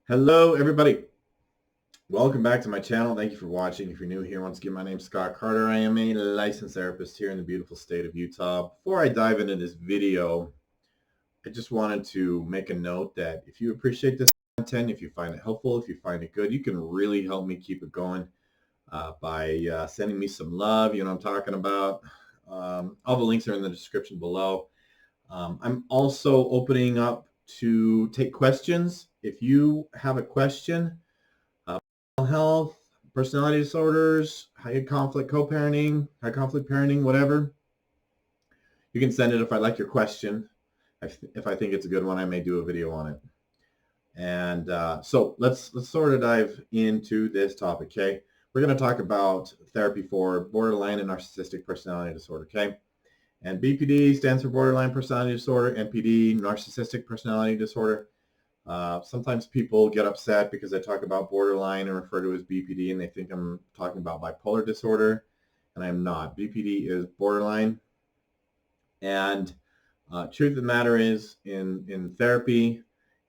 Hello, everybody. Welcome back to my channel. Thank you for watching. If you're new here, once again, my name is Scott Carter. I am a licensed therapist here in the beautiful state of Utah. Before I dive into this video, I just wanted to make a note that if you appreciate this content, if you find it helpful, if you find it good, you can really help me keep it going by sending me some love. You know what I'm talking about. All the links are in the description below. I'm also opening up to take questions. If you have a question, mental health, personality disorders, high conflict co-parenting, high conflict parenting, whatever, you can send it if I like your question. If I think it's a good one, I may do a video on it. And so let's sort of dive into this topic, okay? We're going to talk about therapy for borderline and narcissistic personality disorder, okay? And BPD stands for borderline personality disorder, NPD, narcissistic personality disorder. Sometimes people get upset because I talk about borderline and refer to it as BPD, and they think I'm talking about bipolar disorder, and I'm not. BPD is borderline. And truth of the matter is, in therapy,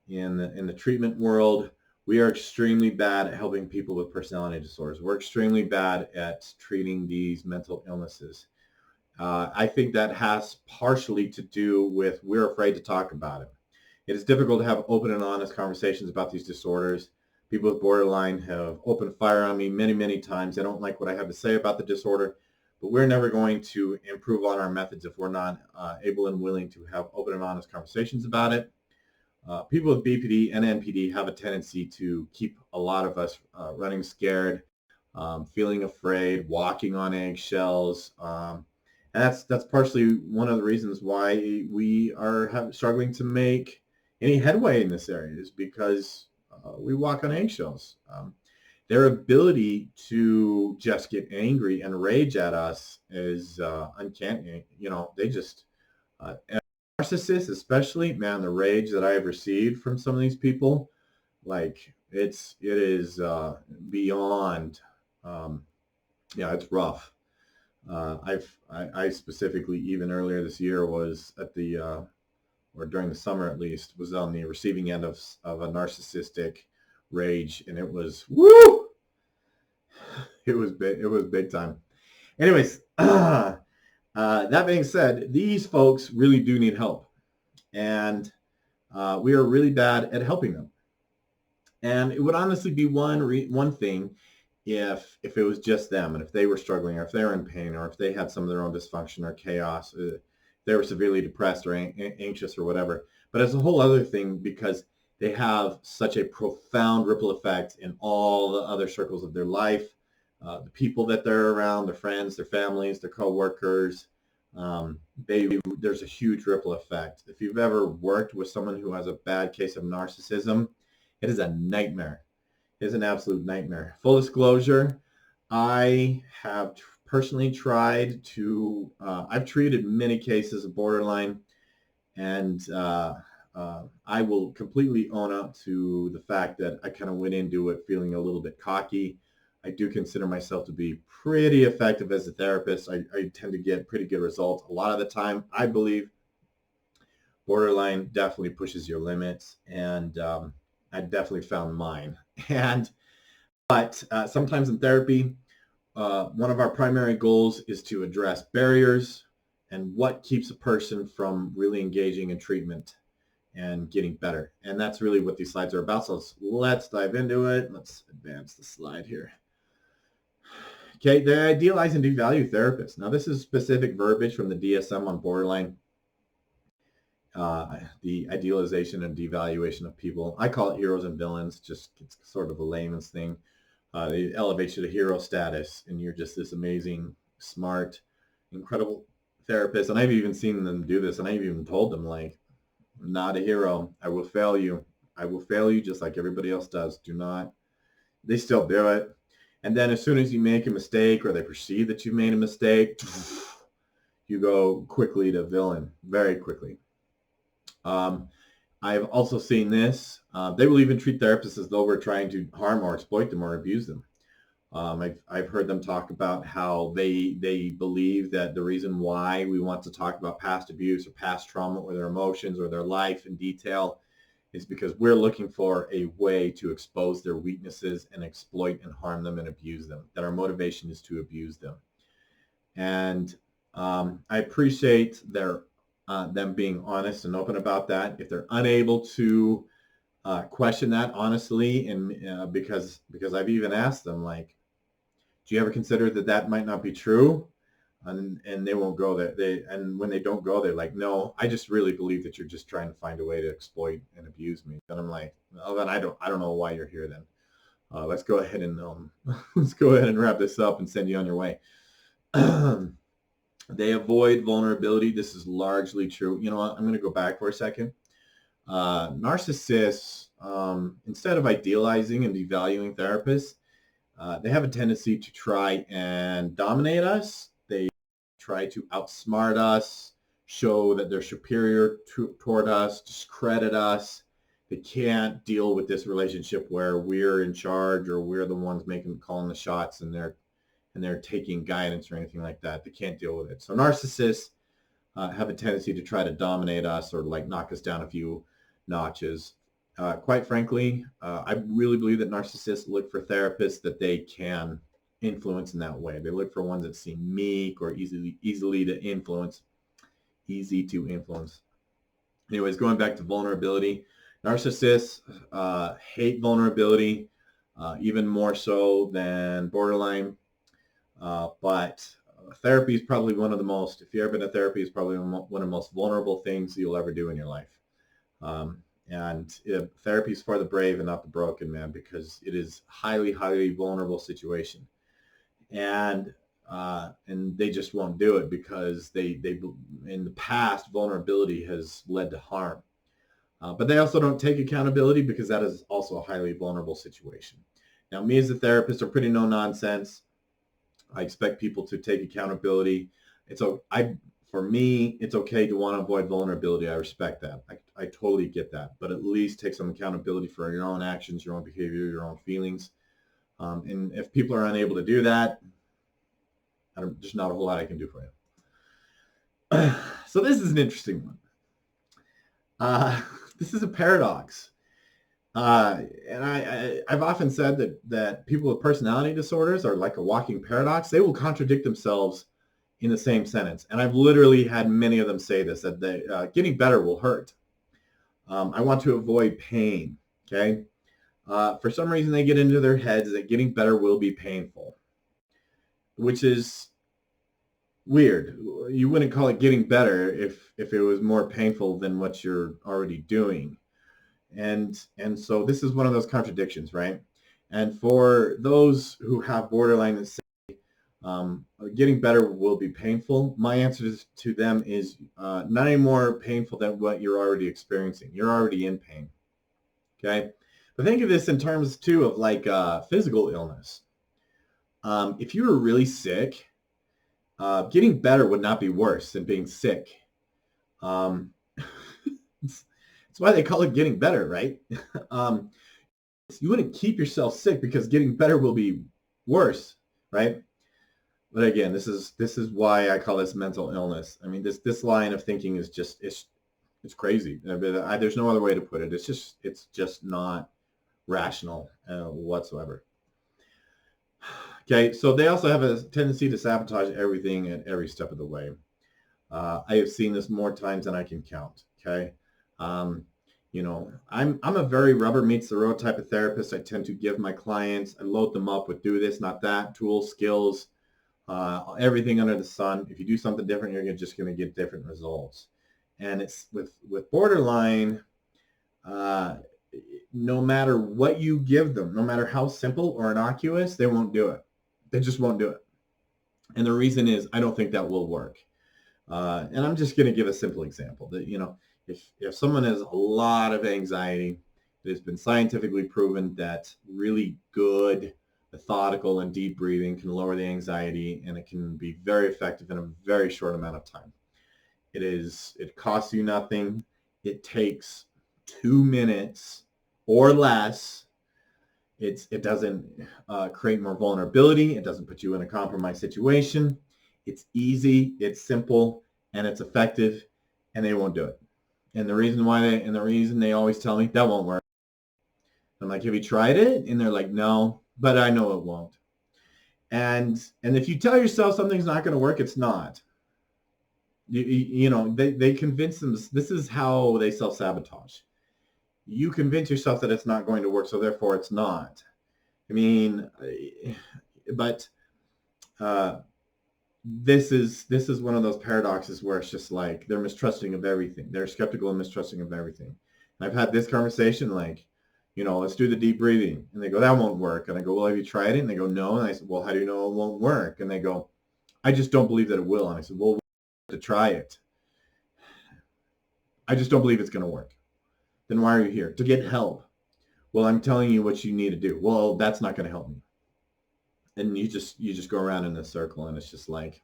in the treatment world, we are extremely bad at helping people with personality disorders. We're extremely bad at treating these mental illnesses. I think that has partially to do with we're afraid to talk about it. It is difficult to have open and honest conversations about these disorders. People with borderline have opened fire on me many, many times. They don't like what I have to say about the disorder, but we're never going to improve on our methods if we're not able and willing to have open and honest conversations about it. People with BPD and NPD have a tendency to keep a lot of us running scared, feeling afraid, walking on eggshells. And that's partially one of the reasons why we are struggling to make any headway in this area, is because we walk on eggshells. Their ability to just get angry and rage at us is uncanny. You know, they just, narcissists especially, man, the rage that I have received from some of these people, like it is beyond, yeah, it's rough. I specifically, even earlier this year, was at the or during the summer at least, was on the receiving end of a narcissistic rage, and it was woo. It was big time. Anyways, that being said, these folks really do need help, and we are really bad at helping them. And it would honestly be one thing if it was just them, and if they were struggling, or if they were in pain, or if they had some of their own dysfunction or chaos, they were severely depressed or anxious or whatever. But it's a whole other thing, because they have such a profound ripple effect in all the other circles of their life, the people that they're around, their friends, their families, their coworkers. There's a huge ripple effect. If you've ever worked with someone who has a bad case of narcissism, it is a nightmare. It is an absolute nightmare. Full disclosure, I have personally tried to, I've treated many cases of borderline, and I will completely own up to the fact that I kind of went into it feeling a little bit cocky. I do consider myself to be pretty effective as a therapist. I tend to get pretty good results a lot of the time. I believe borderline definitely pushes your limits, and I definitely found mine. But sometimes in therapy, one of our primary goals is to address barriers and what keeps a person from really engaging in treatment and getting better. And that's really what these slides are about. So let's dive into it. Let's advance the slide here. Okay, they idealize and devalue therapists. Now, this is specific verbiage from the DSM on borderline. The idealization and devaluation of people. I call it heroes and villains, just it's sort of a layman's thing. They elevate you to hero status, and you're just this amazing, smart, incredible therapist. And I've even seen them do this, and I've even told them, like, I'm not a hero. I will fail you. I will fail you just like everybody else does. Do not. They still do it. And then as soon as you make a mistake, or they perceive that you've made a mistake, you go quickly to villain, very quickly. I've also seen this. They will even treat therapists as though we're trying to harm or exploit them or abuse them. I've heard them talk about how they believe that the reason why we want to talk about past abuse or past trauma or their emotions or their life in detail is because we're looking for a way to expose their weaknesses and exploit and harm them and abuse them, that our motivation is to abuse them. And I appreciate them being honest and open about that. If they're unable to question that honestly, and because I've even asked them, like, do you ever consider that might not be true? And they won't go there. And when they don't go, they're like, no, I just really believe that you're just trying to find a way to exploit and abuse me. And I'm like, well, then I don't know why you're here then. Let's go ahead and wrap this up and send you on your way. They avoid vulnerability. This is largely true. You know what? I'm going to go back for a second. Narcissists, instead of idealizing and devaluing therapists, they have a tendency to try and dominate us. They try to outsmart us, show that they're superior toward us, discredit us. They can't deal with this relationship where we're in charge or we're the ones calling the shots, and they're taking guidance or anything like that. They can't deal with it. So narcissists have a tendency to try to dominate us or like knock us down a few notches. Quite frankly, I really believe that narcissists look for therapists that they can influence in that way. They look for ones that seem meek or easy to influence. Anyways, going back to vulnerability, narcissists hate vulnerability even more so than borderline. But therapy is probably one of the most, if you've ever been to therapy, is probably one of the most vulnerable things you'll ever do in your life. Therapy is for the brave and not the broken, man, because it is highly, highly vulnerable situation. And they just won't do it because they in the past, vulnerability has led to harm. But they also don't take accountability because that is also a highly vulnerable situation. Now, me as a therapist are pretty no nonsense. I expect people to take accountability. For me, it's okay to want to avoid vulnerability. I respect that. I totally get that. But at least take some accountability for your own actions, your own behavior, your own feelings. And if people are unable to do that, there's not a whole lot I can do for you. So this is an interesting one. This is a paradox. And I've often said that people with personality disorders are like a walking paradox. They will contradict themselves in the same sentence. And I've literally had many of them say this, that getting better will hurt. I want to avoid pain, okay? For some reason, they get into their heads that getting better will be painful, which is weird. You wouldn't call it getting better if it was more painful than what you're already doing. And so this is one of those contradictions, right? And for those who have borderline and say getting better will be painful, my answer to them is not any more painful than what you're already experiencing. You're already in pain, okay? But think of this in terms too of like physical illness. If you were really sick, getting better would not be worse than being sick. That's why they call it getting better, right? You wouldn't keep yourself sick because getting better will be worse, right? But again, this is why I call this mental illness. I mean, this line of thinking is just it's crazy. There's no other way to put it. It's just not rational whatsoever. Okay, so they also have a tendency to sabotage everything at every step of the way. I have seen this more times than I can count. Okay. You know, I'm a very rubber meets the road type of therapist. I tend to give my clients, I load them up with do this, not that, tools, skills, everything under the sun. If you do something different, you're just going to get different results. And it's with borderline, no matter what you give them, no matter how simple or innocuous, they won't do it. They just won't do it. And the reason is I don't think that will work. And I'm just going to give a simple example that, you know, if someone has a lot of anxiety, it has been scientifically proven that really good, methodical, and deep breathing can lower the anxiety, and it can be very effective in a very short amount of time. It costs you nothing. It takes 2 minutes or less. It doesn't create more vulnerability. It doesn't put you in a compromised situation. It's easy, it's simple, and it's effective, and they won't do it. And the reason they always tell me that won't work. I'm like, have you tried it? And they're like, no, but I know it won't. And if you tell yourself something's not going to work, it's not. You know, they convince them. This is how they self-sabotage. You convince yourself that it's not going to work, so therefore it's not. I mean, but this is one of those paradoxes where it's just like they're mistrusting of everything. They're skeptical and mistrusting of everything. And I've had this conversation like, you know, let's do the deep breathing. And they go, that won't work. And I go, well, have you tried it? And they go, no. And I said, well, how do you know it won't work? And they go, I just don't believe that it will. And I said, well, to try it. I just don't believe it's going to work. Then why are you here? To get help. Well, I'm telling you what you need to do. Well, that's not going to help me. And you just go around in this circle, and it's just like,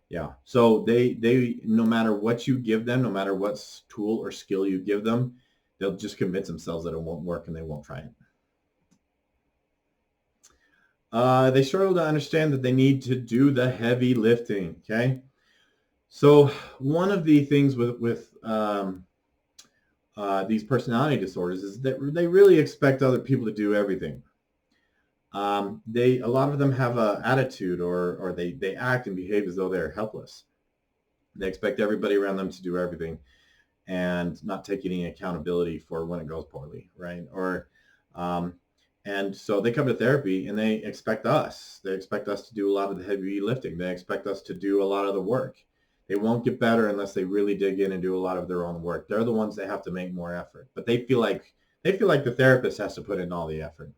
yeah. So they no matter what you give them, no matter what tool or skill you give them, they'll just convince themselves that it won't work and they won't try it. They struggle to understand that they need to do the heavy lifting. Okay. So one of the things with these personality disorders is that they really expect other people to do everything. A lot of them have an attitude or they act and behave as though they're helpless. They expect everybody around them to do everything and not take any accountability for when it goes poorly, right? Or and so they come to therapy and they expect us. They expect us to do a lot of the heavy lifting. They expect us to do a lot of the work. They won't get better unless they really dig in and do a lot of their own work. They're the ones that have to make more effort. But they feel like the therapist has to put in all the effort.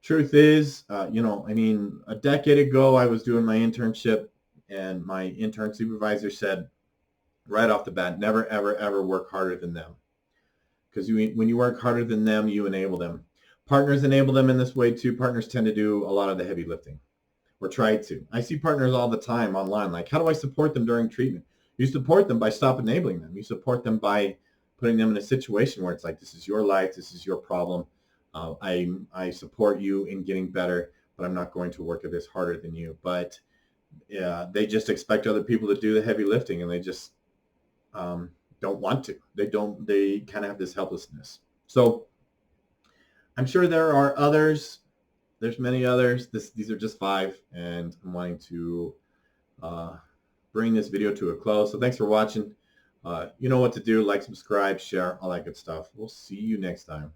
Truth is, you know, I mean, a decade ago, I was doing my internship and my intern supervisor said right off the bat, never, ever, ever work harder than them. Because when you work harder than them, you enable them. Partners enable them in this way too. Partners tend to do a lot of the heavy lifting or try to. I see partners all the time online. Like, how do I support them during treatment? You support them by stop enabling them. You support them by putting them in a situation where it's like, this is your life. This is your problem. I support you in getting better, but I'm not going to work at this harder than you. But they just expect other people to do the heavy lifting, and they just don't want to. They kind of have this helplessness. So I'm sure there are others. There's many others. These are just 5, and I'm wanting to bring this video to a close. So thanks for watching. You know what to do. Like, subscribe, share, all that good stuff. We'll see you next time.